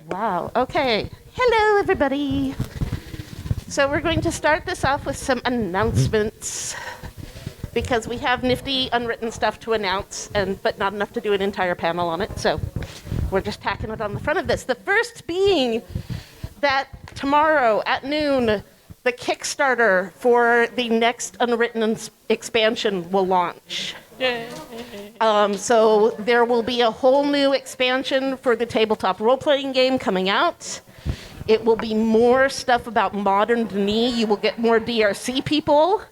Wow. Okay. Hello, everybody. So we're going to start this off with some announcements because we have nifty unwritten stuff to announce, but not enough to do an entire panel on it. So we're just tacking it on the front of this. The first being that tomorrow at noon, the Kickstarter for the next Unwritten expansion will launch. So there will be a whole new expansion for the tabletop role-playing game coming out. It will be more stuff about modern Denis. You will get more DRC people.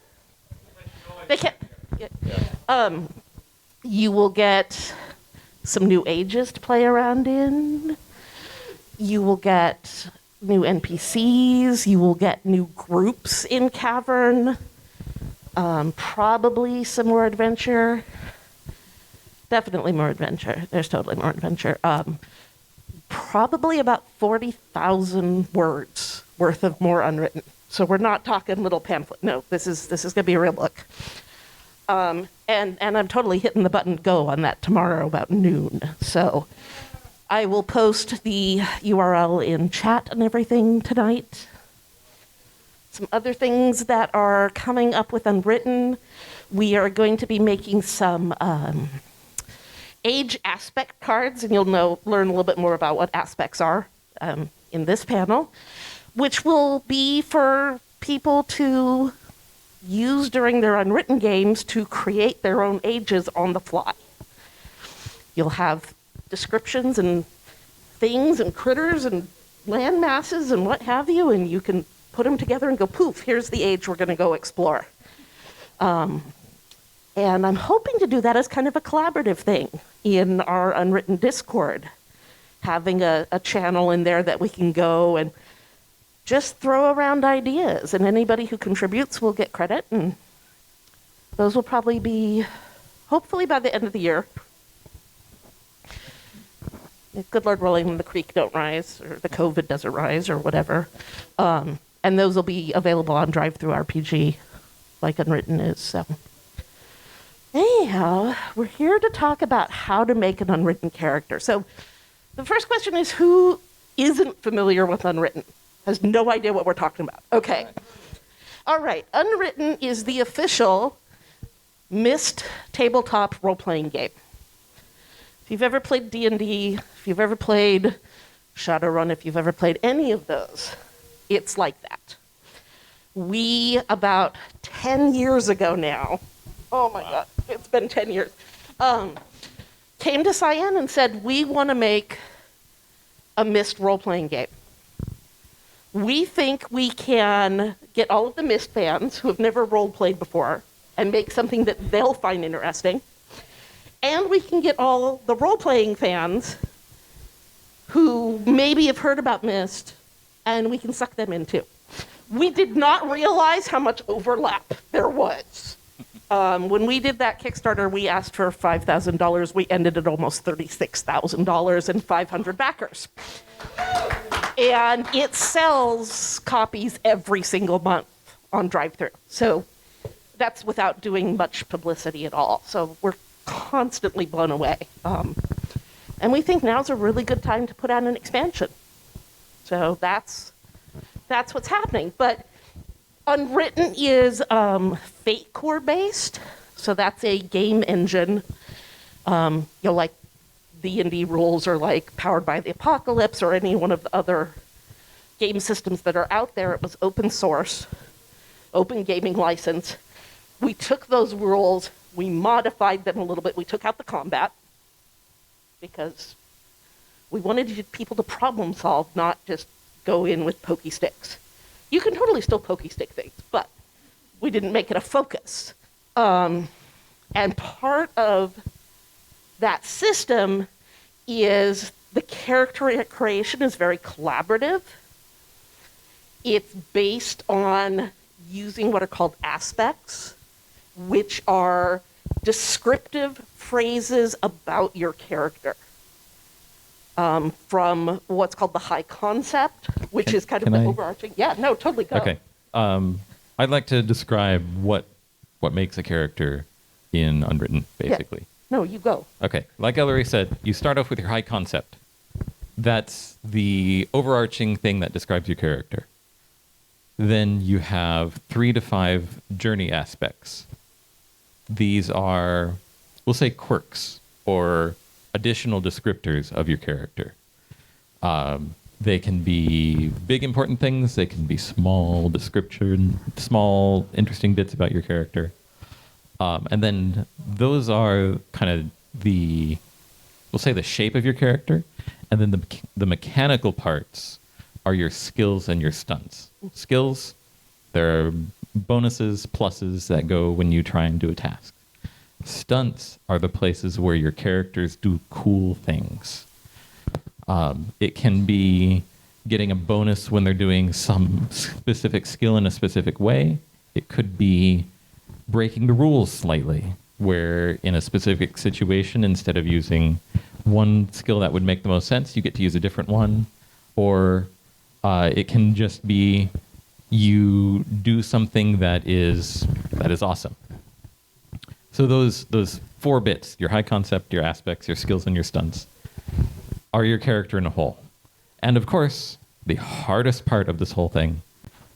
You will get some new ages to play around in. You will get new NPCs. You will get new groups in Cavern. Probably some more adventure. Definitely more adventure. There's totally more adventure. Probably about 40,000 words worth of more unwritten. So we're not talking little pamphlet. No, this is going to be a real book. And I'm totally hitting the button go on that tomorrow about noon. So I will post the URL in chat and everything tonight. Some other things that are coming up with Unwritten. We are going to be making some age aspect cards, and you'll learn a little bit more about what aspects are in this panel, which will be for people to use during their Unwritten games to create their own ages on the fly. You'll have descriptions and things and critters and land masses and what have you, and you can put them together and go, poof, here's the age we're going to go explore. And I'm hoping to do that as kind of a collaborative thing in our Unwritten Discord, having a channel in there that we can go and just throw around ideas, and anybody who contributes will get credit, and those will probably be, hopefully by the end of the year. Good Lord willing, the creek don't rise, or the COVID doesn't rise, or whatever. And those will be available on Drive-Thru RPG, like Unwritten is, so. Anyhow, we're here to talk about how to make an Unwritten character. So the first question is, who isn't familiar with Unwritten? Has no idea what we're talking about. Okay. All right. Unwritten is the official Myst tabletop role-playing game. If you've ever played D&D, if you've ever played Shadowrun, if you've ever played any of those, it's like that. We, about 10 years ago now, oh my God, it's been 10 years, came to Cyan and said, we want to make a Myst role-playing game. We think we can get all of the Myst fans who have never role-played before and make something that they'll find interesting. And we can get all the role-playing fans who maybe have heard about Myst, and we can suck them in too. We did not realize how much overlap there was. When we did that Kickstarter, we asked for $5,000. We ended at almost $36,000 and 500 backers. And it sells copies every single month on Drive-Thru. So that's without doing much publicity at all. So we're constantly blown away. And we think now's a really good time to put out an expansion. So that's what's happening. But Unwritten is Fate Core based. So that's a game engine. Like D&D rules are like Powered by the Apocalypse or any one of the other game systems that are out there. It was open source, open gaming license. We took those rules, we modified them a little bit. We took out the combat because we wanted people to problem solve, not just go in with pokey sticks. You can totally still pokey stick things, but we didn't make it a focus. And part of that system is the character creation is very collaborative. It's based on using what are called aspects, which are descriptive phrases about your character. From what's called the high concept, which is kind of the overarching. Yeah, no, totally go. Okay. I'd like to describe what makes a character in Unwritten, basically. Yeah. No, you go. Okay. Like Eleri said, you start off with your high concept. That's the overarching thing that describes your character. Then you have 3 to 5 journey aspects. These are, we'll say, quirks or additional descriptors of your character. They can be big, important things. They can be small description, small, interesting bits about your character. And then those are kind of we'll say the shape of your character. And then the mechanical parts are your skills and your stunts. Skills, there are bonuses, pluses that go when you try and do a task. Stunts are the places where your characters do cool things. It can be getting a bonus when they're doing some specific skill in a specific way. It could be breaking the rules slightly, where in a specific situation, instead of using one skill that would make the most sense, you get to use a different one. Or it can just be you do something that is awesome. So those 4 bits, your high concept, your aspects, your skills, and your stunts, are your character in a whole. And of course, the hardest part of this whole thing,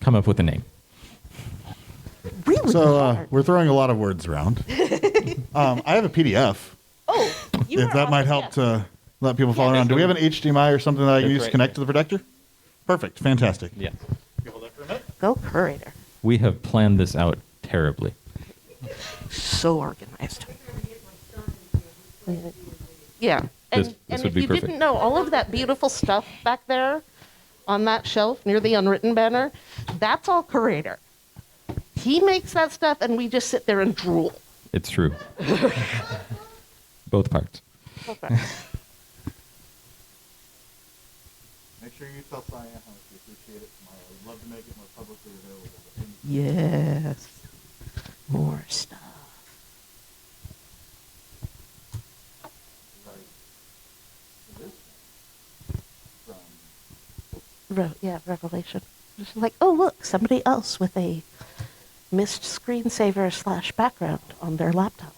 come up with a name. Really So hard. we're throwing a lot of words around. I have a PDF. Oh, you If are that might awesome, help yes. to let people follow around. Do we have an HDMI or something that I can It's use to right connect there. to the projector? Perfect. Fantastic. Yeah. Go Curator. We have planned this out terribly. So organized. Yeah. And, This and would if be you perfect. didn't know, all of that beautiful stuff back there on that shelf near the Unwritten banner, that's all Curator. He makes that stuff, and we just sit there and drool. It's true. Both parts. Okay. Make sure you tell Cyan how much we appreciate it tomorrow. We'd love to make it more publicly available. Yes. More stuff. Revelation. Just like, oh, look, somebody else with a missed screensaver / background on their laptop.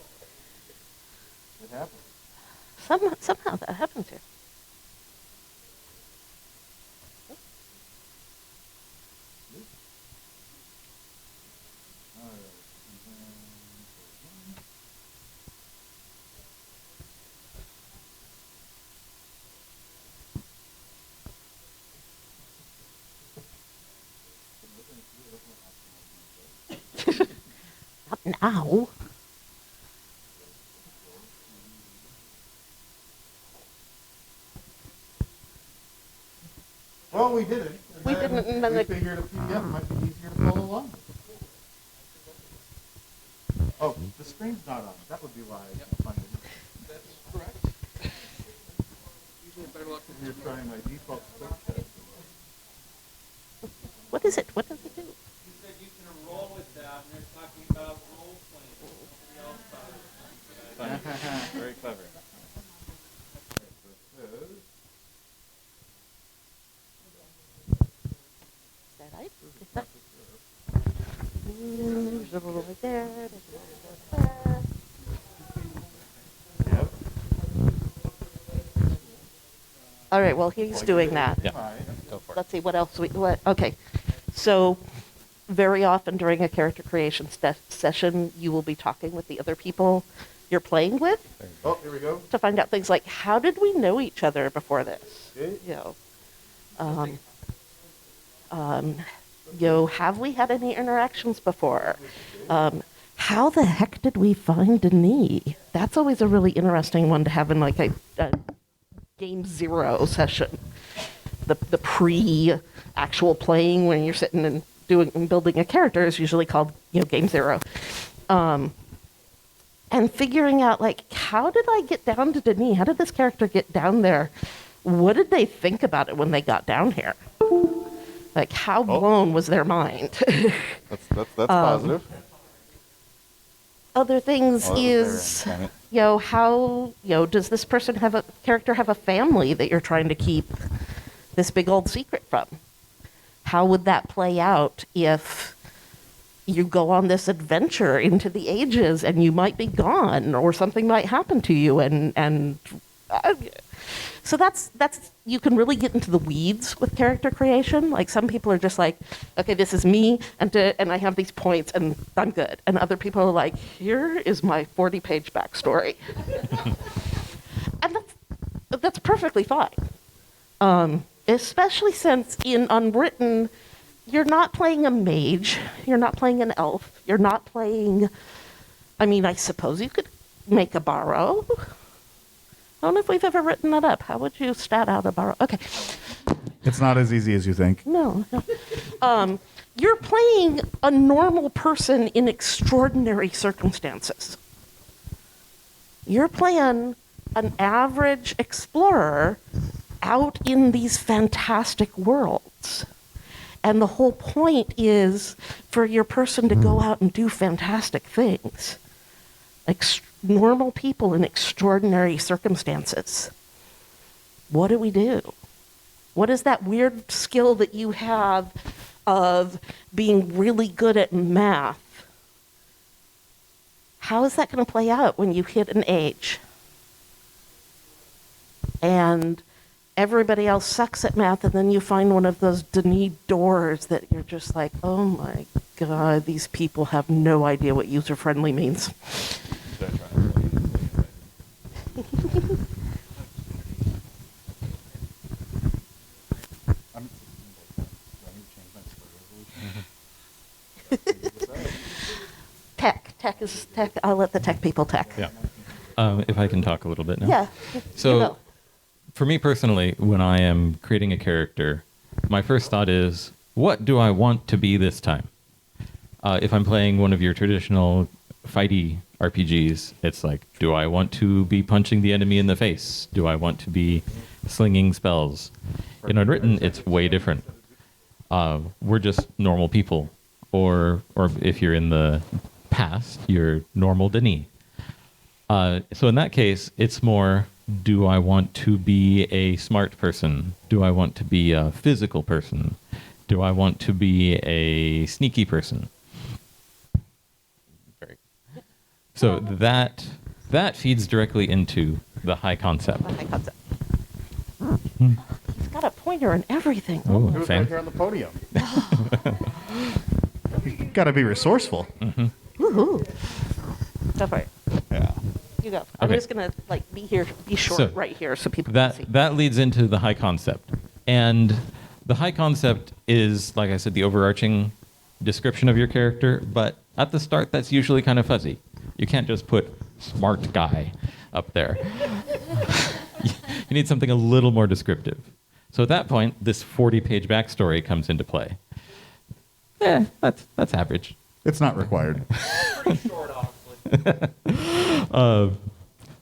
It happened. Somehow that happens here. Not now. Well, we did it. We didn't, and then we it- figured a PDF might be easier to follow along. Oh, the screen's not on. That would be why I can't find it. That's correct. Usually better luck than You're trying my default quick. What is it? What does it do? You said you can roll with that, and they're talking about role playing. Nobody else thought it. Very clever. Is that right? Is that... There's a little right there. There's a little right there. Yep. All right, well, he's doing that. Yeah. Go for it. Let's see, what else okay. So very often during a character creation session, you will be talking with the other people you're playing with Oh, here we go. to find out things like, how did we know each other before this? Okay. Have we had any interactions before? How the heck did we find Denis? That's always a really interesting one to have in like a game 0 session. The pre-actual playing when you're sitting and building a character is usually called game 0. And figuring out like, how did I get down to Denis? How did this character get down there? What did they think about it when they got down here? Like, how blown was their mind? That's positive. Other things Oh, that was is, very independent. how, does this person have a family that you're trying to keep this big old secret from? How would that play out if you go on this adventure into the ages and you might be gone or something might happen to you and So that's you can really get into the weeds with character creation. Like some people are just like, okay, this is me, and I have these points, and I'm good. And other people are like, here is my 40-page backstory, and that's perfectly fine. Especially since in Unwritten, you're not playing a mage, you're not playing an elf, you're not playing. I mean, I suppose you could make a borrow. I don't know if we've ever written that up. How would you stat out a borrow? Okay. It's not as easy as you think. No. You're playing a normal person in extraordinary circumstances. You're playing an average explorer out in these fantastic worlds. And the whole point is for your person to go out and do fantastic things. Normal people in extraordinary circumstances. What do we do? What is that weird skill that you have of being really good at math? How is that going to play out when you hit an age? And everybody else sucks at math, and then you find one of those Denis doors that you're just like, oh my God, these people have no idea what user-friendly means. Tech. I'll let the tech people tech. Yeah. If I can talk a little bit now. Yeah. So, for me personally, when I am creating a character, my first thought is, what do I want to be this time? If I'm playing one of your traditional fighty RPGs, it's like, do I want to be punching the enemy in the face? Do I want to be slinging spells? In Unwritten, it's way different. We're just normal people. Or if you're in the past, you're normal Denis. So in that case, it's more, do I want to be a smart person? Do I want to be a physical person? Do I want to be a sneaky person? So that feeds directly into the high concept. The high concept. He's got a pointer and everything. Oh, Who's fan. right here on the podium? You gotta be resourceful. Woohoo. Go for it. Yeah. You go. I'm Okay. just gonna be short So, right here so people can see. That leads into the high concept. And the high concept is, like I said, the overarching description of your character, but at the start, that's usually kind of fuzzy. You can't just put smart guy up there. You need something a little more descriptive. So at that point, this 40-page backstory comes into play. That's average. It's not required. Pretty short, honestly.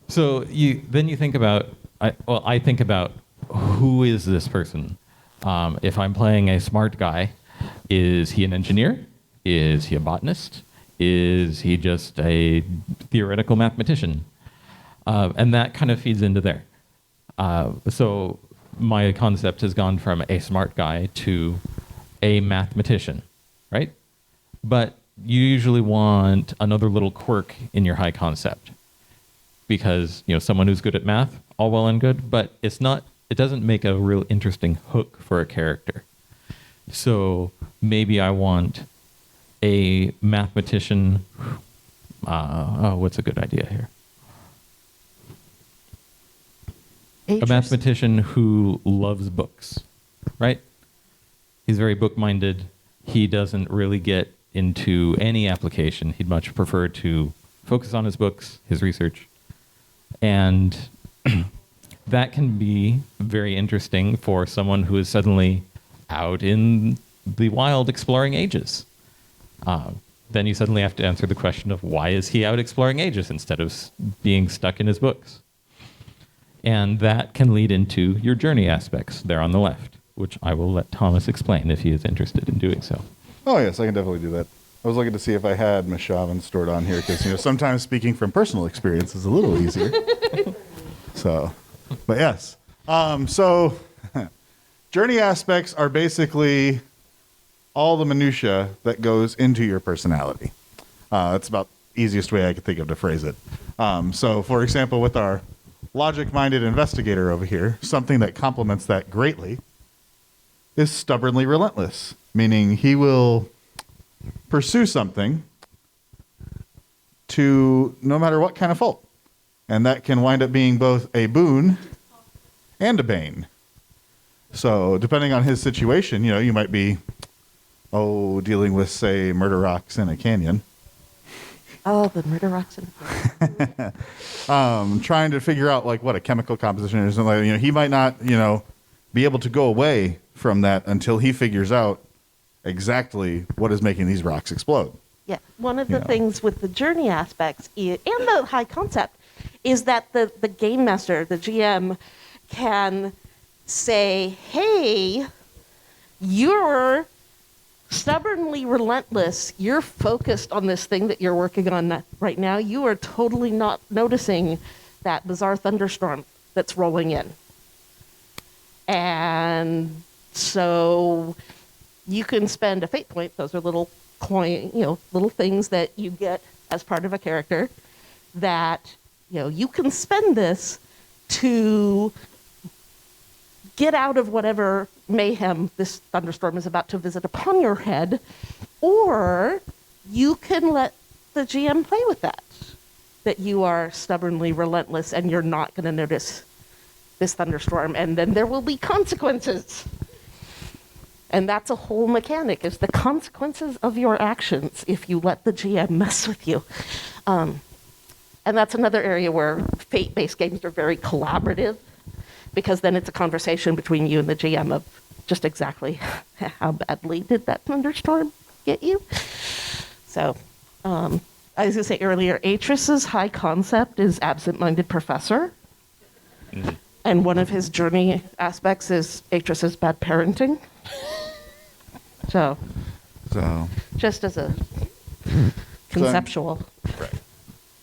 So you think about, I think about, who is this person? If I'm playing a smart guy, is he an engineer? Is he a botanist? Is he just a theoretical mathematician? And that kind of feeds into there. So my concept has gone from a smart guy to a mathematician, right? But you usually want another little quirk in your high concept, because someone who's good at math, all well and good, but it doesn't make a real interesting hook for a character. So maybe I want a mathematician. What's a good idea here? A mathematician who loves books, right? He's very book-minded. He doesn't really get into any application. He'd much prefer to focus on his books, his research. And that can be very interesting for someone who is suddenly out in the wild exploring ages. Then you suddenly have to answer the question of, why is he out exploring ages instead of being stuck in his books? And that can lead into your journey aspects there on the left, which I will let Thomas explain if he is interested in doing so. Oh, yes, I can definitely do that. I was looking to see if I had Mishavan stored on here because, sometimes speaking from personal experience is a little easier. So, but yes. So, journey aspects are basically all the minutia that goes into your personality. That's about the easiest way I could think of to phrase it. So, for example, with our logic-minded investigator over here, something that complements that greatly, is stubbornly relentless, meaning he will pursue something to no matter what kind of fault. And that can wind up being both a boon and a bane. So depending on his situation, you might be, dealing with, say, murder rocks in a canyon. Oh, the murder rocks in the Trying to figure out like what a chemical composition is. And like, he might not, be able to go away from that until he figures out exactly what is making these rocks explode. Yeah, one of the things with the journey aspects and the high concept is that the game master, the GM, can say, hey, you're stubbornly relentless. You're focused on this thing that you're working on right now. You are totally not noticing that bizarre thunderstorm that's rolling in. And so you can spend a fate point. Those are little coin, little things that you get as part of a character that, you can spend this to get out of whatever mayhem this thunderstorm is about to visit upon your head, or you can let the GM play with that you are stubbornly relentless and you're not going to notice this thunderstorm, and then there will be consequences. And that's a whole mechanic, is the consequences of your actions if you let the GM mess with you. And that's another area where fate-based games are very collaborative, because then it's a conversation between you and the GM of just exactly how badly did that thunderstorm get you. So, I was going to say earlier, Atris's high concept is absent-minded professor. Mm-hmm. And one of his journey aspects is Atris's bad parenting. So, just as a conceptual. Right.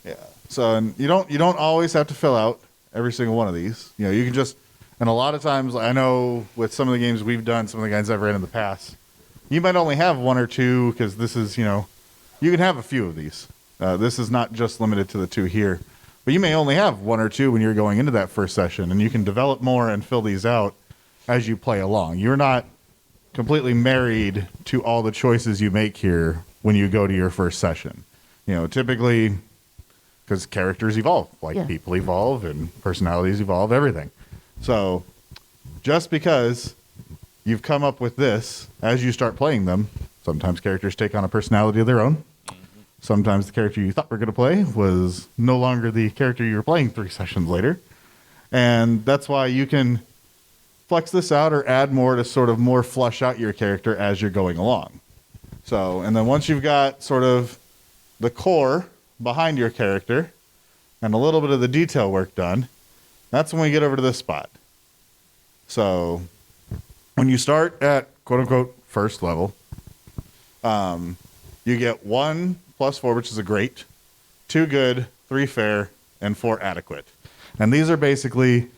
Yeah. So, and you don't always have to fill out every single one of these. You can just, and a lot of times, I know with some of the games we've done, some of the games I've ran in the past, you might only have one or two, because this is, you can have a few of these. This is not just limited to the two here, but you may only have one or two when you're going into that first session, and you can develop more and fill these out as you play along. You're not completely married to all the choices you make here when you go to your first session. Typically, because characters evolve, people evolve and personalities evolve, everything. So just because you've come up with this, as you start playing them, sometimes characters take on a personality of their own. Sometimes the character you thought were going to play was no longer the character you were playing 3 sessions later. And that's why you can flex this out or add more to sort of more flush out your character as you're going along. So, and then once you've got sort of the core behind your character and a little bit of the detail work done, that's when we get over to this spot. So when you start at quote unquote first level, you get 1 + 4, which is a great, 2 good, 3 fair, and 4 adequate. And these are basically,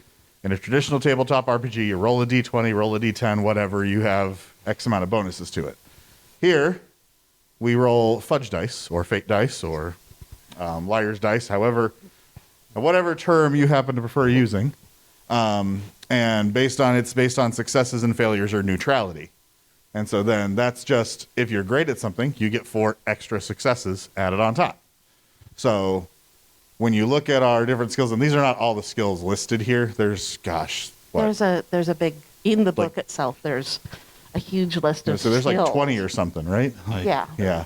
in a traditional tabletop RPG, you roll a d20, roll a d10, whatever, you have X amount of bonuses to it. Here, we roll fudge dice, or fate dice, or liar's dice, whatever term you happen to prefer using. And based on successes and failures or neutrality. And so then that's just, if you're great at something, you get 4 extra successes added on top. So when you look at our different skills, and these are not all the skills listed here, there's, there's a big, in the book itself, there's a huge list of so there's skills. like 20 or something, right? Yeah. Yeah.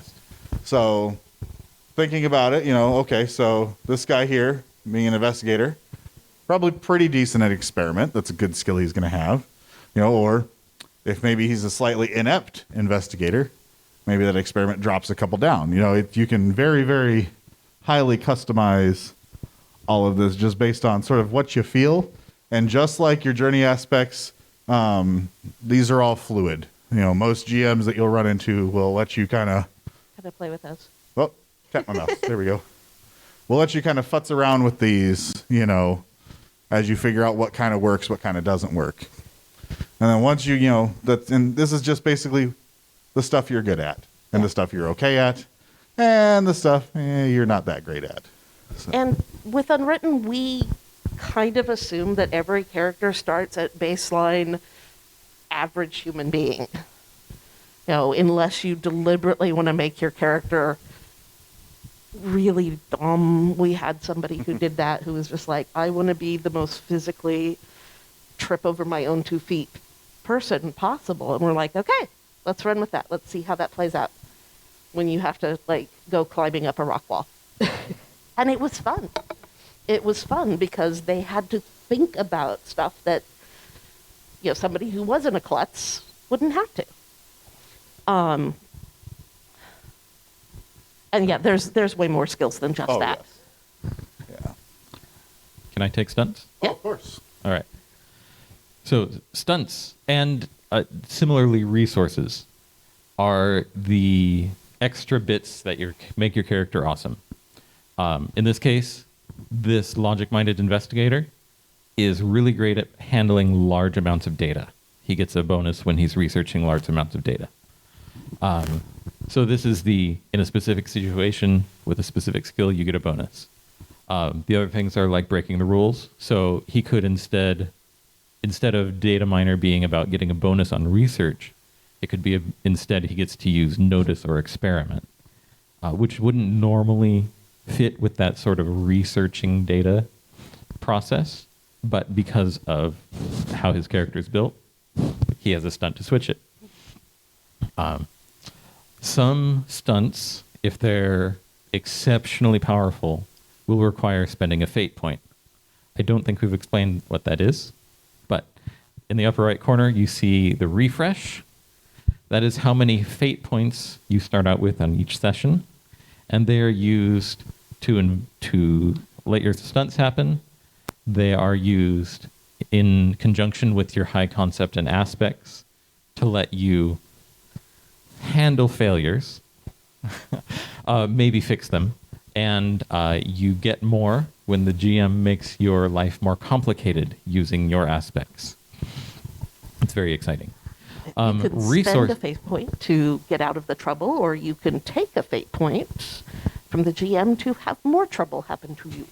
So thinking about it, okay, so this guy here, being an investigator, probably pretty decent at experiment. That's a good skill he's going to have. Or if maybe he's a slightly inept investigator, maybe that experiment drops a couple down. You can very, very highly customize all of this just based on sort of what you feel. And just like your journey aspects, these are all fluid. Most GMs that you'll run into will let you kind of play with those. Oh, tap my mouse. There we go. We'll let you kind of futz around with these, as you figure out what kind of works, what kind of doesn't work. And then once and this is just basically the stuff you're good at, and the stuff you're okay at, and the stuff you're not that great at. So. And with Unwritten, we kind of assume that every character starts at baseline average human being. Unless you deliberately want to make your character really dumb. We had somebody who did that, who was just like, I want to be the most physically trip over my own 2 feet person possible. And we're like, okay, let's run with that. Let's see how that plays out when you have to go climbing up a rock wall. And it was fun. It was fun because they had to think about stuff that somebody who wasn't a klutz wouldn't have to. And yeah, there's way more skills than just that. Yes. Yeah. Can I take stunts? Oh, of course. All right. So stunts and similarly resources are the extra bits that make your character awesome. In this case, this logic-minded investigator is really great at handling large amounts of data. He gets a bonus when he's researching large amounts of data. So this is in a specific situation with a specific skill, you get a bonus. The other things are like breaking the rules. So he could instead of data miner being about getting a bonus on research, it could be instead he gets to use notice or experiment, which wouldn't normally fit with that sort of researching data process. But because of how his character is built, he has a stunt to switch it. Some stunts, if they're exceptionally powerful, will require spending a fate point. I don't think we've explained what that is, but in the upper right corner, you see the refresh. That is how many fate points you start out with on each session, and they are used to let your stunts happen. They are used in conjunction with your high concept and aspects to let you handle failures, maybe fix them, and you get more when the GM makes your life more complicated using your aspects. It's very exciting. You could spend a fate point to get out of the trouble, or you can take a fate point from the GM to have more trouble happen to you.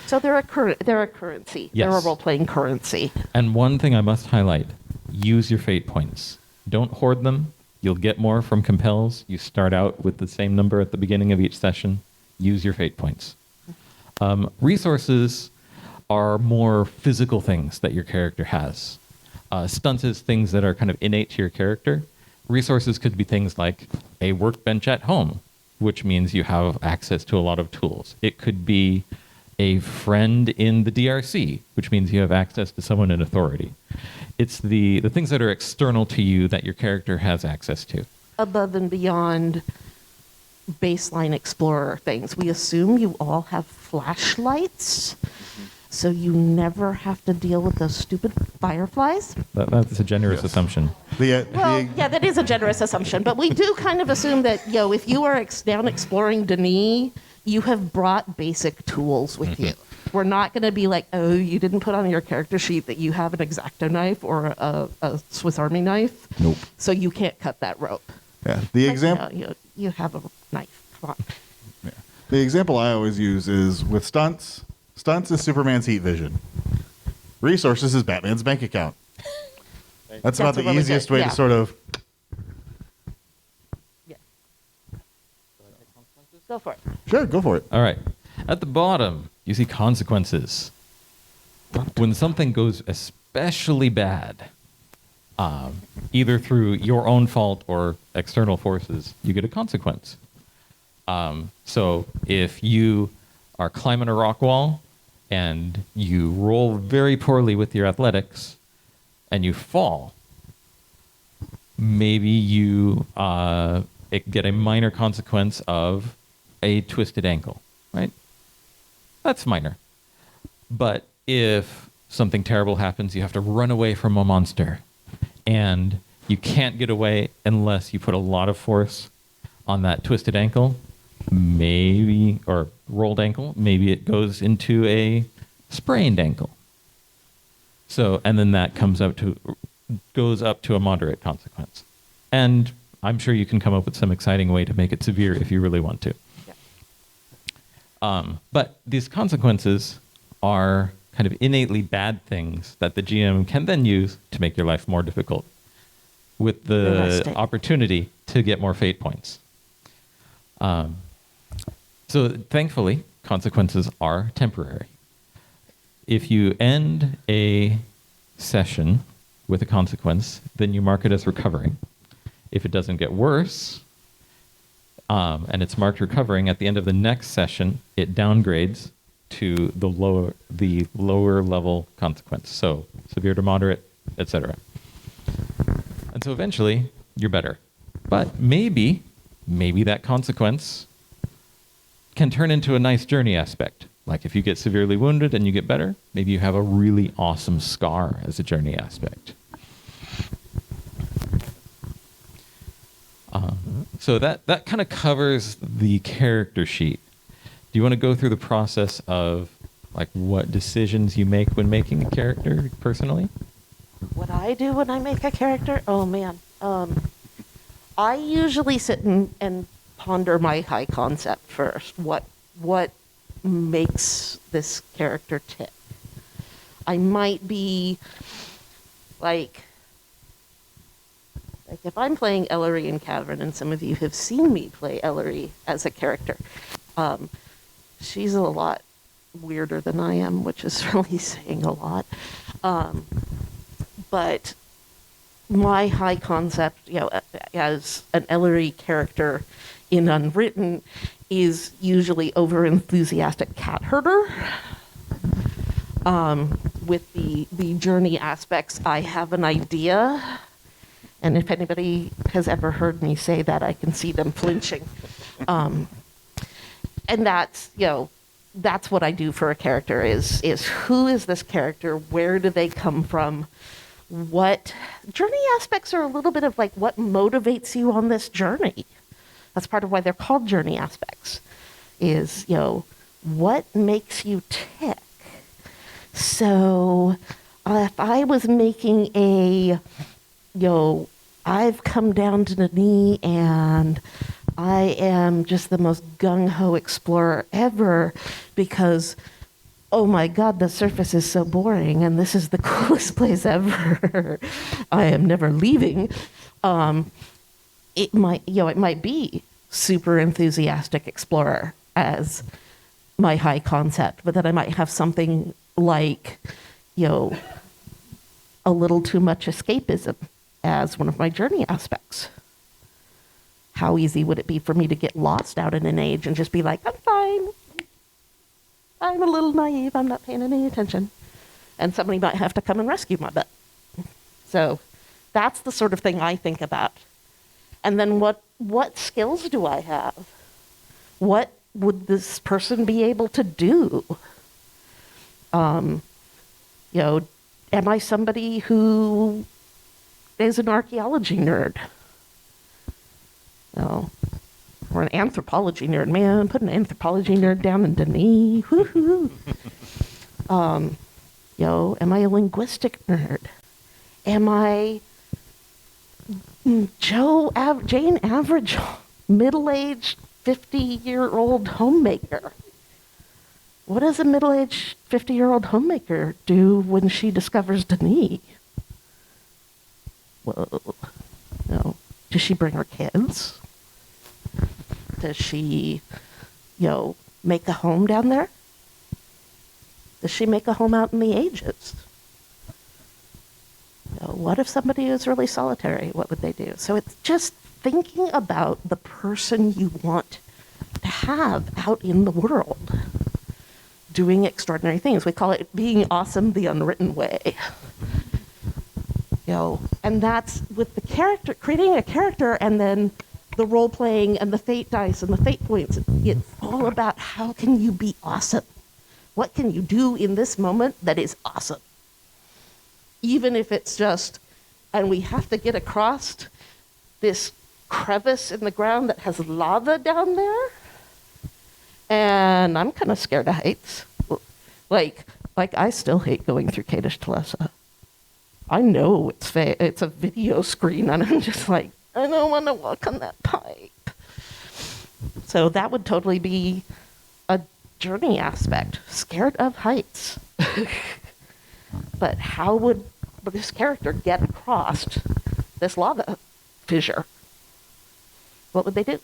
So they're a currency. Yes. They're a role-playing currency. And one thing I must highlight, use your fate points. Don't hoard them. You'll get more from compels. You start out with the same number at the beginning of each session. Use your fate points. Resources are more physical things that your character has. Stunts is things that are kind of innate to your character. Resources could be things like a workbench at home, which means you have access to a lot of tools. It could be a friend in the DRC, which means you have access to someone in authority. It's the things that are external to you that your character has access to. Above and beyond baseline explorer things, we assume you all have flashlights, so you never have to deal with those stupid fireflies. That's a generous assumption. Yeah, that is a generous assumption, but we do kind of assume that, if you are down exploring Denis, you have brought basic tools with you. We're not going to be like, oh, you didn't put on your character sheet that you have an X-Acto knife or a Swiss Army knife. Nope. So you can't cut that rope. Yeah. The example. You have a knife. Come on. Yeah. The example I always use is with stunts. Stunts is Superman's heat vision. Resources is Batman's bank account. That's about the really easiest good, way yeah. to sort of. Yeah. Go for it. Sure, go for it. All right. At the bottom, you see consequences. When something goes especially bad, either through your own fault or external forces, you get a consequence. So if you are climbing a rock wall and you roll very poorly with your athletics and you fall, maybe you get a minor consequence of a twisted ankle, right? That's minor. But if something terrible happens, you have to run away from a monster. And you can't get away unless you put a lot of force on that twisted ankle, maybe, or rolled ankle. Maybe it goes into a sprained ankle. So, and then that goes up to a moderate consequence. And I'm sure you can come up with some exciting way to make it severe if you really want to. But these consequences are kind of innately bad things that the GM can then use to make your life more difficult, with the Interesting. opportunity to get more fate points. So thankfully, consequences are temporary. If you end a session with a consequence, then you mark it as recovering. If it doesn't get worse, and it's marked recovering, at the end of the next session, it downgrades to the lower level consequence. So severe to moderate, etc. And so eventually, you're better. But maybe that consequence can turn into a nice journey aspect. Like if you get severely wounded and you get better, maybe you have a really awesome scar as a journey aspect. So that kind of covers the character sheet. Do you want to go through the process of like what decisions you make when making a character personally? What I do when I make a character? Oh man. I usually sit and ponder my high concept first. What makes this character tick? I might be like if I'm playing Eleri in Cavern, and some of you have seen me play Eleri as a character, she's a lot weirder than I am, which is really saying a lot. But my high concept, as an Eleri character in Unwritten, is usually over-enthusiastic cat herder. With the journey aspects, I have an idea. And if anybody has ever heard me say that, I can see them flinching. And that's what I do for a character is who is this character? Where do they come from? What journey aspects are a little bit of like what motivates you on this journey. That's part of why they're called journey aspects, is, what makes you tick? So if I was making I've come down to the knee and I am just the most gung-ho explorer ever because, oh my God, the surface is so boring and this is the coolest place ever. I am never leaving. It might be super enthusiastic explorer as my high concept, but then I might have something like, a little too much escapism as one of my journey aspects. How easy would it be for me to get lost out in an age and just be like, I'm fine. I'm a little naive. I'm not paying any attention. And somebody might have to come and rescue my butt. So that's the sort of thing I think about. And then what skills do I have? What would this person be able to do? Am I somebody who is an archaeology nerd? Or an anthropology nerd. Man, put an anthropology nerd down in Denis. Woohoo! Am I a linguistic nerd? Am I Jane Average, middle-aged, 50-year-old homemaker? What does a middle-aged, 50-year-old homemaker do when she discovers Denis? Whoa. Does she bring her kids? Does she, make a home down there? Does she make a home out in the ages? What if somebody is really solitary? What would they do? So it's just thinking about the person you want to have out in the world, doing extraordinary things. We call it being awesome the unwritten way. And that's with the character, creating a character, and then the role playing and the fate dice and the fate points. It's all about how can you be awesome? What can you do in this moment that is awesome? Even if it's just, and we have to get across this crevice in the ground that has lava down there, and I'm kind of scared of heights. Like I still hate going through Kadesh Tlessa. I know it's a video screen, and I'm just like, I don't want to walk on that pipe. So that would totally be a journey aspect, scared of heights. But how would this character get across this lava fissure? What would they do?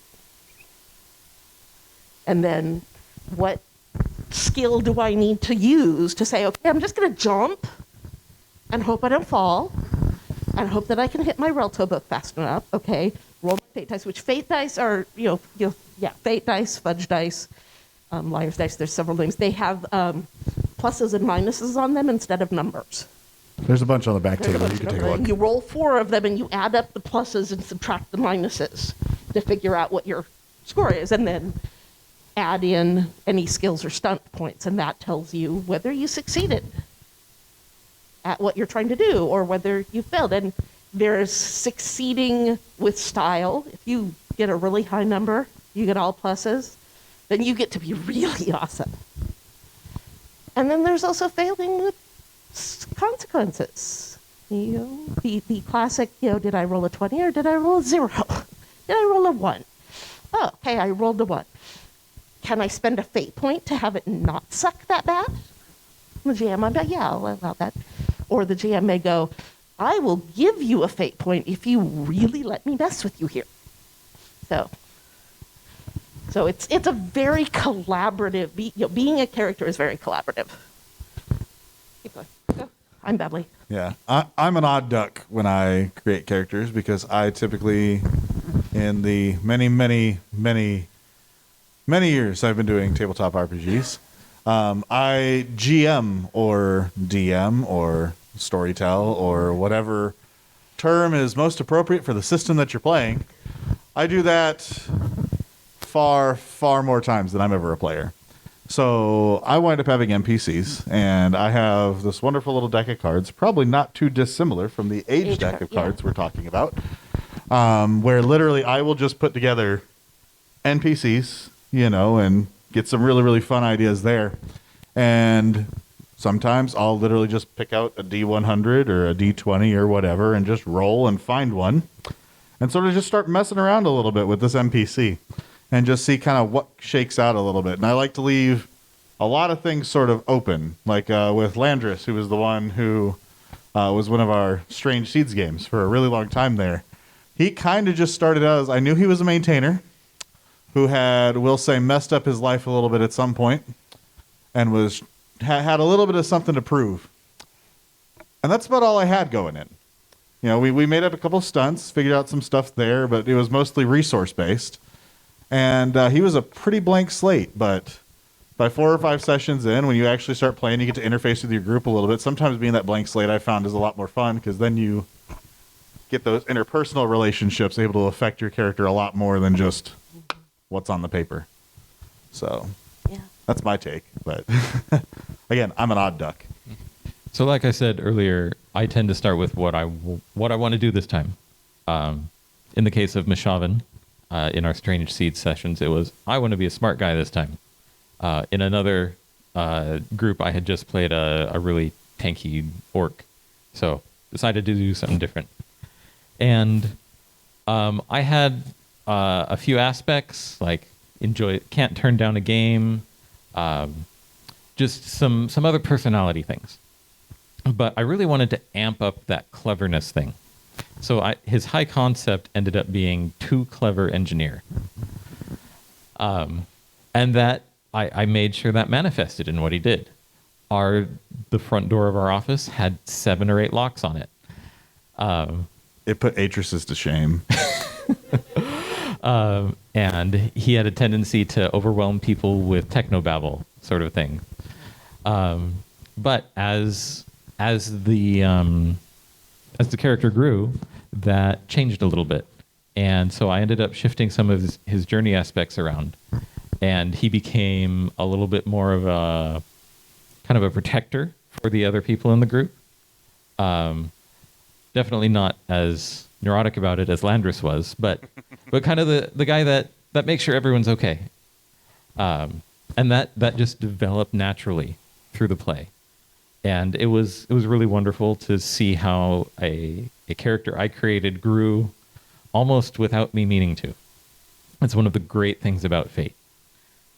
And then what skill do I need to use to say, okay, I'm just going to jump and hope I don't fall and hope that I can hit my Relto book fast enough. Okay, roll my fate dice, which fate dice are, fate dice, fudge dice, liar's dice, there's several names. They have pluses and minuses on them instead of numbers. There's a bunch on the back There's a table. bunch You can of take a them, look. and you roll 4 of them and you add up the pluses and subtract the minuses to figure out what your score is, and then add in any skills or stunt points, and that tells you whether you succeeded at what you're trying to do or whether you failed. And there's succeeding with style. If you get a really high number, you get all pluses, then you get to be really awesome. And then there's also failing with consequences. The classic, did I roll a 20 or did I roll a 0? Did I roll a 1? Oh, okay, I rolled a 1. Can I spend a fate point to have it not suck that bad? The GM might be like, yeah, I'll allow that. Or the GM may go, I will give you a fate point if you really let me mess with you here. So it's a very collaborative, being a character is very collaborative. Keep going. Go. I'm Beverly. Yeah, I'm an odd duck when I create characters because I typically, in the many years I've been doing tabletop RPGs, I GM or DM or storytell or whatever term is most appropriate for the system that you're playing. I do that far more times than I'm ever a player. So I wind up having NPCs, and I have this wonderful little deck of cards, probably not too dissimilar from the age deck of cards we're talking about, where literally I will just put together NPCs, and get some really, really fun ideas there. And sometimes I'll literally just pick out a D100 or a D20 or whatever and just roll and find one and sort of just start messing around a little bit with this NPC and just see kind of what shakes out a little bit. And I like to leave a lot of things sort of open, like with Landris, who was the one who was one of our Strange Seeds games for a really long time there. He kind of just started out as, I knew he was a maintainer who had, we'll say, messed up his life a little bit at some point and had a little bit of something to prove. And that's about all I had going in. We made up a couple of stunts, figured out some stuff there, but it was mostly resource-based. And he was a pretty blank slate, but by 4 or 5 sessions in, when you actually start playing, you get to interface with your group a little bit. Sometimes being that blank slate I found is a lot more fun because then you get those interpersonal relationships able to affect your character a lot more than just what's on the paper. So that's my take. But again, I'm an odd duck. So like I said earlier, I tend to start with what I want to do this time. In the case of Mishavan, in our Strange Seed sessions, it was, I want to be a smart guy this time. In another group, I had just played a really tanky orc, so decided to do something different. And I had a few aspects, like can't turn down a game, just some other personality things. But I really wanted to amp up that cleverness thing. So his high concept ended up being too clever engineer. And that I made sure that manifested in what he did. The front door of our office had 7 or 8 locks on it. It put aitresses to shame. And he had a tendency to overwhelm people with technobabble sort of thing. But as the character grew, that changed a little bit. And so I ended up shifting some of his journey aspects around. And he became a little bit more of a kind of a protector for the other people in the group. Definitely not as neurotic about it as Landris was, but kind of the guy that makes sure everyone's okay. And that just developed naturally through the play. And it was really wonderful to see how a character I created grew almost without me meaning to. That's one of the great things about Fate,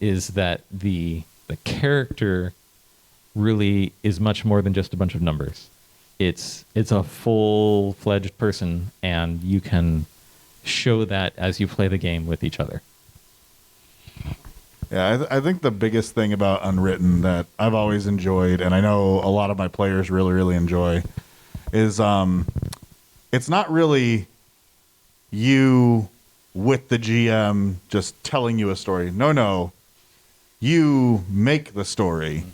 is that the The character really is much more than just a bunch of numbers. It's a full-fledged person, and you can show that as you play the game with each other. Yeah, I think the biggest thing about Unwritten that I've always enjoyed, and I know a lot of my players really, really enjoy, is it's not really you with the GM just telling you a story. No. You make the story,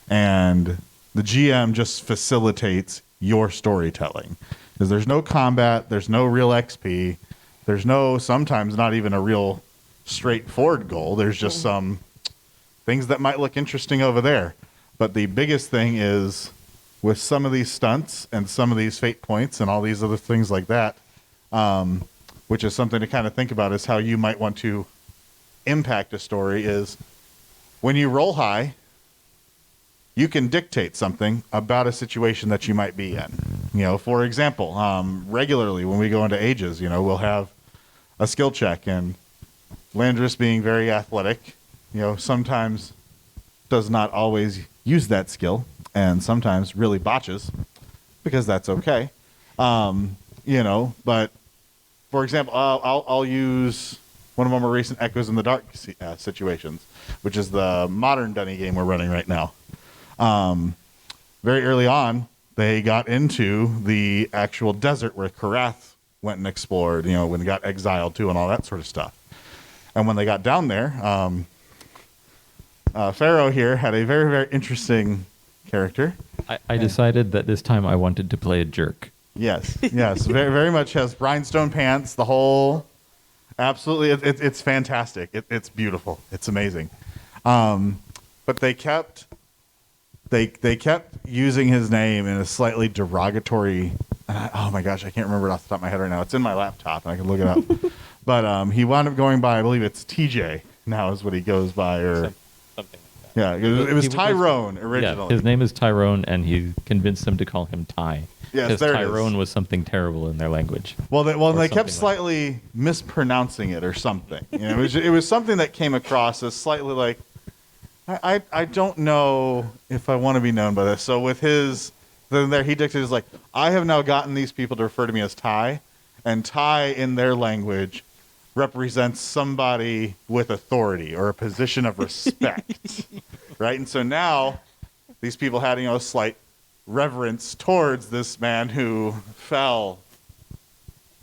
and the GM just facilitates your storytelling. Because there's no combat, there's no real XP, there's no, sometimes not even a real straightforward goal. There's just some things that might look interesting over there. But the biggest thing is with some of these stunts and some of these fate points and all these other things like that, which is something to kind of think about, is how you might want to impact a story, is when you roll high, you can dictate something about a situation that you might be in. You know, for example, regularly when we go into ages, you know, we'll have a skill check, and Landris, being very athletic, you know, sometimes does not always use that skill, and sometimes really botches, because that's okay. You know, but for example, I'll use one of my more recent Echoes in the Dark situations, which is the modern Dunny game we're running right now. Very early on, they got into the actual desert where Karath went and explored, you know, when they got exiled too and all that sort of stuff. And when they got down there, Pharaoh here had a very, very interesting character. I decided that this time I wanted to play a jerk. Yes, very, very much has rhinestone pants, the whole, absolutely, it's fantastic. It's beautiful. It's amazing. But they kept using his name in a slightly derogatory, oh my gosh, I can't remember it off the top of my head right now. It's in my laptop, and I can look it up. But he wound up going by, I believe it's TJ now is what he goes by, or something like that. Yeah, it was Tyrone originally. Yeah, his name is Tyrone, and he convinced them to call him Ty. Yes, because there Tyrone was something terrible in their language. Well, they kept like slightly mispronouncing it or something. You know, it was something that came across as slightly like, I don't know if I want to be known by this. So with his, then there he dictated like, I have now gotten these people to refer to me as Ty, and Ty in their language represents somebody with authority or a position of respect, right? And so now these people had, you know, a slight reverence towards this man who fell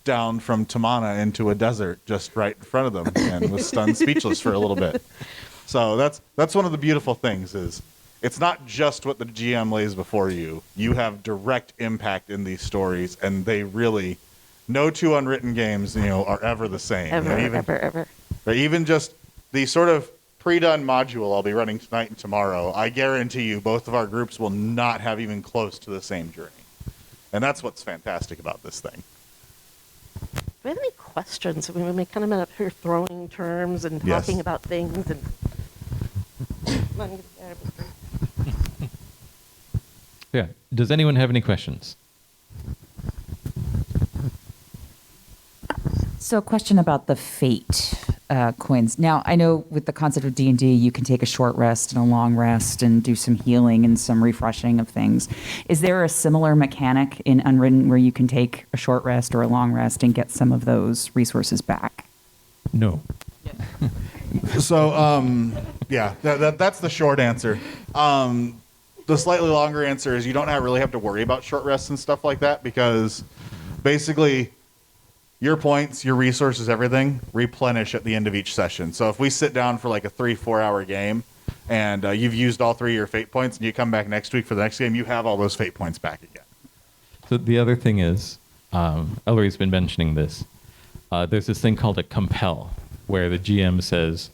down from Tamana into a desert just right in front of them and was stunned speechless for a little bit. So that's one of the beautiful things, is it's not just what the GM lays before you. You have direct impact in these stories, and they really, no two Unwritten games, you know, are ever the same. Ever. Even just the sort of pre-done module I'll be running tonight and tomorrow, I guarantee you both of our groups will not have even close to the same journey. And that's what's fantastic about this thing. Do we have any questions? I mean, we kind of been up here throwing terms and talking about things. And Yeah. Does anyone have any questions? So a question about the fate coins. Now, I know with the concept of D&D, you can take a short rest and a long rest and do some healing and some refreshing of things. Is there a similar mechanic in Unwritten where you can take a short rest or a long rest and get some of those resources back? No. So, yeah, that's the short answer. The slightly longer answer is you don't really have to worry about short rests and stuff like that, because basically your points, your resources, everything replenish at the end of each session. So if we sit down for like a 3-4 hour game and you've used all 3 of your fate points and you come back next week for the next game, you have all those fate points back again. So the other thing is, Ellery's been mentioning this. There's this thing called a compel, where the GM says,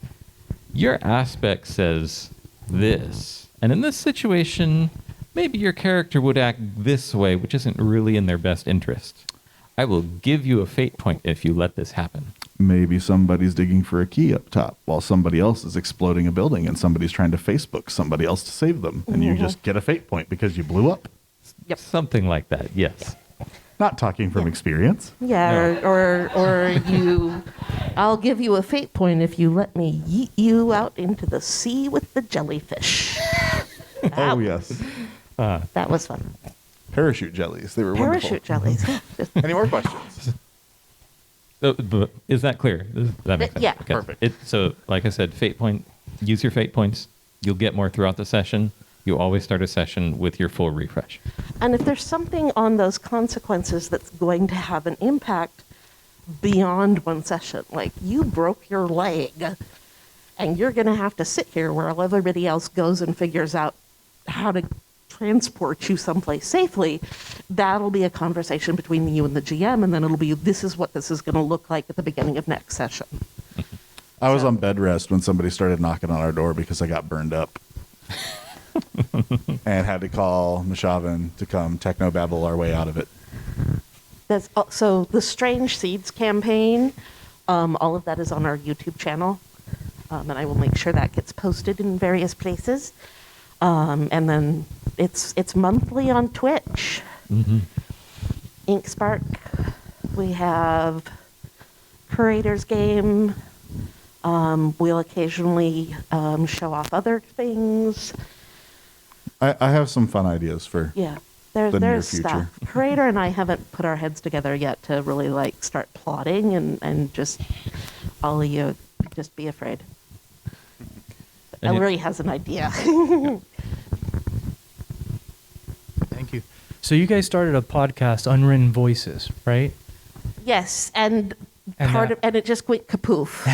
your aspect says this. And in this situation, maybe your character would act this way, which isn't really in their best interest. I will give you a fate point if you let this happen. Maybe somebody's digging for a key up top while somebody else is exploding a building and somebody's trying to Facebook somebody else to save them. And you just get a fate point because you blew up. Yep. Something like that, yes. Not talking from experience. Yeah, No. or you I'll give you a fate point if you let me yeet you out into the sea with the jellyfish. Oh, yes. That was fun. Parachute jellies. They were Parachute wonderful. jellies. Just- Any more questions? Is that clear? Does that make sense? Yeah. Perfect. So, like I said, fate point. Use your fate points. You'll get more throughout the session. You always start a session with your full refresh. And if there's something on those consequences that's going to have an impact beyond one session, like you broke your leg and you're going to have to sit here while everybody else goes and figures out how to transport you someplace safely, that'll be a conversation between you and the GM, and then it'll be, this is what this is going to look like at the beginning of next session. I was on bed rest when somebody started knocking on our door because I got burned up. And had to call Mishavan to come techno-babble our way out of it. That's so the Strange Seeds campaign, all of that is on our YouTube channel, and I will make sure that gets posted in various places. And then it's monthly on Twitch. Inkspark. We have Curator's game. We'll occasionally show off other things. I have some fun ideas for Yeah, the near there's future. stuff. Curator and I haven't put our heads together yet to really like start plotting and just all of you just be afraid. And Eleri has an idea. Thank you. So you guys started a podcast, Unwritten Voices, right? Yes, and And and it just went kapoof.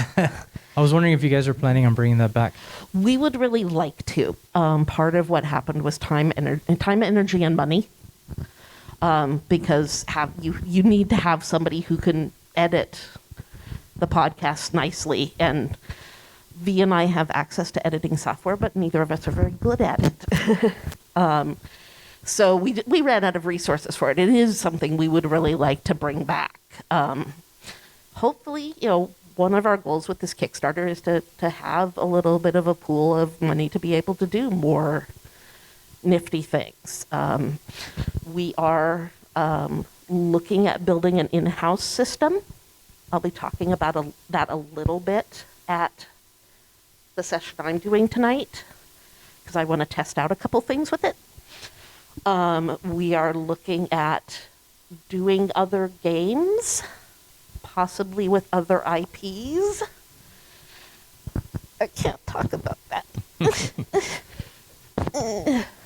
I was wondering if you guys are planning on bringing that back. We would really like to. Part of what happened was time, energy, and money. Because you need to have somebody who can edit the podcast nicely, and V and I have access to editing software, but neither of us are very good at it. So we ran out of resources for it. It is something we would really like to bring back. Hopefully, one of our goals with this Kickstarter is to have a little bit of a pool of money to be able to do more nifty things. We are looking at building an in-house system. I'll be talking about that a little bit at the session I'm doing tonight, because I want to test out a couple things with it. We are looking at doing other games, possibly with other IPs. I can't talk about that.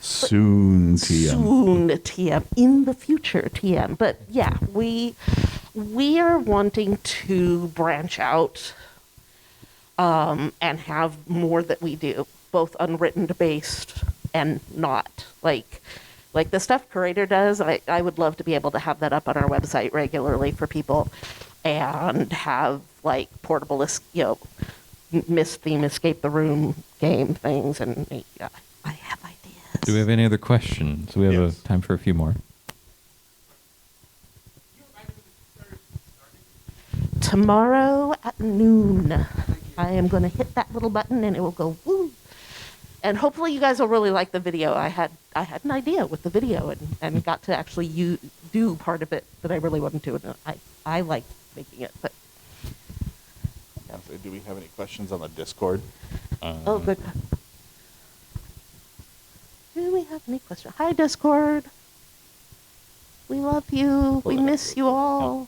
Soon, TM. Soon, TM. In the future, TM. But yeah, we are wanting to branch out and have more that we do, both unwritten based and not. Like the stuff Curator does, I would love to be able to have that up on our website regularly for people and have like portable, Miss Theme, Escape the Room game things. And I have ideas. Do we have any other questions? We have Yes. time for a few more. Tomorrow at noon, I am going to hit that little button and it will go woo. And hopefully you guys will really like the video. I had an idea with the video and got to actually do part of it that I really wanted to. And I like making it. But Do we have any questions on the Discord? oh, good. Do we have any questions? Hi, Discord. We love you. We miss you all.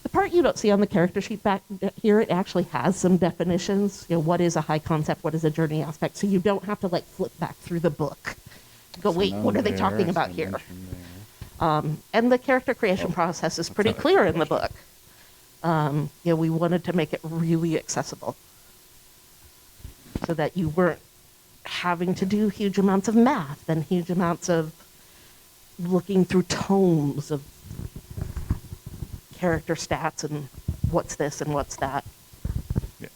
The part you don't see on the character sheet back here, it actually has some definitions. What is a high concept? What is a journey aspect? So you don't have to like flip back through the book. Go, wait, what are they talking about here? And the character creation process is pretty clear in the book. We wanted to make it really accessible so that you weren't having to do huge amounts of math and huge amounts of looking through tomes of character stats and what's this and what's that. Yeah.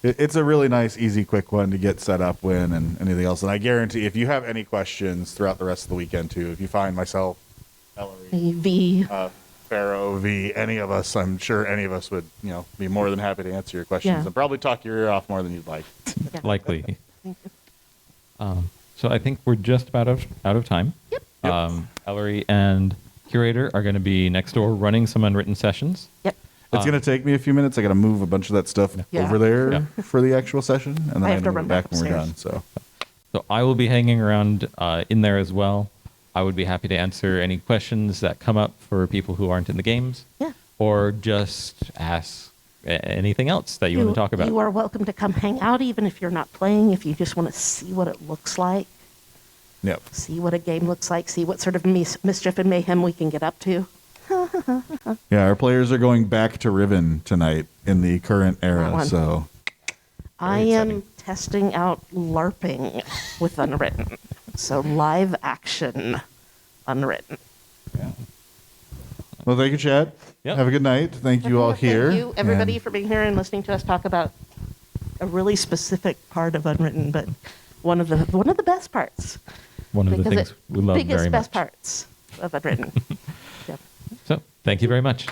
It's a really nice, easy, quick one to get set up with and anything else. And I guarantee if you have any questions throughout the rest of the weekend too, if you find myself, Eleri, V. Pharaoh, V, any of us, I'm sure any of us would, be more than happy to answer your questions Yeah. and probably talk your ear off more than you'd like. Likely. So I think we're just about out of time. Yep. Eleri and Curator are going to be next door running some Unwritten sessions. Yep. It's going to take me a few minutes. I got to move a bunch of that stuff Yeah. over there Yeah. for the actual session, and then I I have to move run it back back when we're done. upstairs. So So I will be hanging around in there as well. I would be happy to answer any questions that come up for people who aren't in the games. Yeah. Or just ask anything else that you want to talk about. You are welcome to come hang out, even if you're not playing, if you just want to see what it looks like, yep. see what a game looks like, see what sort of mischief and mayhem we can get up to. Yeah, our players are going back to Riven tonight in the current That era. one. So I exciting. am testing out LARPing with Unwritten. So live action Unwritten. well, thank you, Chad. Yep. Have a good night. Thank you all here. Thank you, everybody, And for being here and listening to us talk about a really specific part of Unwritten, but one of the best parts. One of the Because things we love biggest, very best much. parts of Unwritten. Yep. So thank you very much.